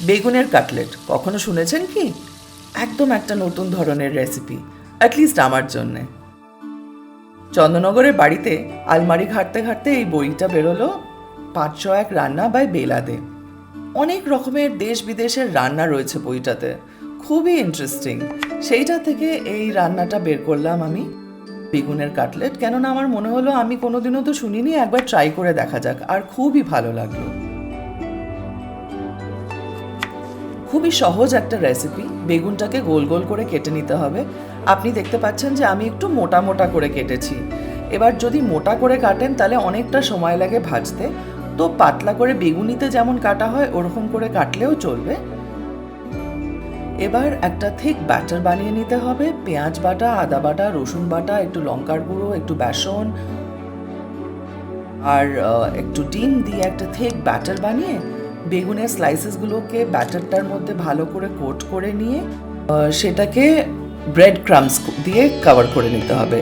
বেগুনের কাটলেট কখনো শুনেছেন কি? একদম একটা নতুন ধরনের রেসিপি, অ্যাটলিস্ট আমার জন্যে। চন্দননগরের বাড়িতে আলমারি ঘাঁটতে ঘাঁটতে এই বইটা বেরোলো, 501 রান্না বাই বেলা দে। অনেক রকমের দেশ বিদেশের রান্না রয়েছে বইটাতে, খুবই ইন্টারেস্টিং। সেইটা থেকে এই রান্নাটা বের করলাম আমি, বেগুনের কাটলেট। কেননা আমার মনে হলো আমি কোনোদিনও তো শুনিনি, একবার ট্রাই করে দেখা যাক, আর খুবই ভালো লাগলো। খুবই সহজ একটা রেসিপি। বেগুনটাকে গোল গোল করে কেটে নিতে হবে। আপনি দেখতে পাচ্ছেন যে আমি একটু মোটা মোটা করে কেটেছি। এবার যদি মোটা করে কাটেন তাহলে অনেকটা সময় লাগে ভাজতে, তো পাতলা করে বেগুনিতে যেমন কাটা হয় ওরকম করে কাটলেও চলবে। এবার একটা থিক ব্যাটার বানিয়ে নিতে হবে। পেঁয়াজ বাটা, আদা বাটা, রসুন বাটা, একটু লঙ্কার গুঁড়ো, একটু বেসন আর একটু ডিম দিয়ে একটা থিক ব্যাটার বানিয়ে বেগুনের স্লাইসেসগুলোকে ব্যাটারটার মধ্যে ভালো করে কোট করে নিয়ে সেটাকে ব্রেড ক্রাম্বস দিয়ে কভার করে নিতে হবে।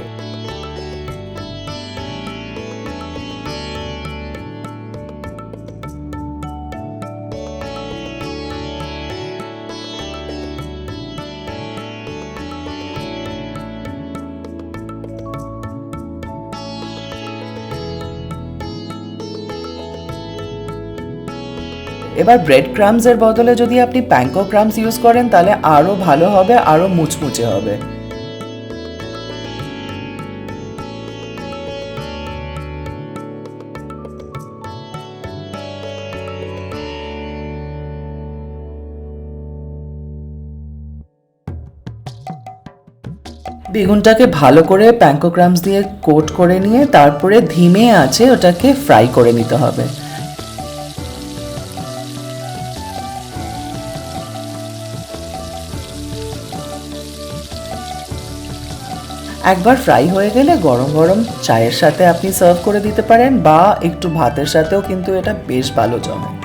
এবার ব্রেড ক্রাম্বসের বদলে যদি আপনি প্যাঙ্কো ক্রাম্বস ইউজ করেন তাহলে আরও ভালো হবে, আরও মুচমুচে হবে। বেগুনটাকে ভালো করে প্যাঙ্কো ক্রাম্বস দিয়ে কোট করে নিয়ে তারপরে ধিমে আঁচে ওটাকে ফ্রাই করে নিতে হবে। একবার ফ্রাই হয়ে গেলে গরম গরম চায়ের সাথে আপনি সার্ভ করে দিতে পারেন, বা একটু ভাতের সাথেও কিন্তু এটা বেশ ভালো জমে।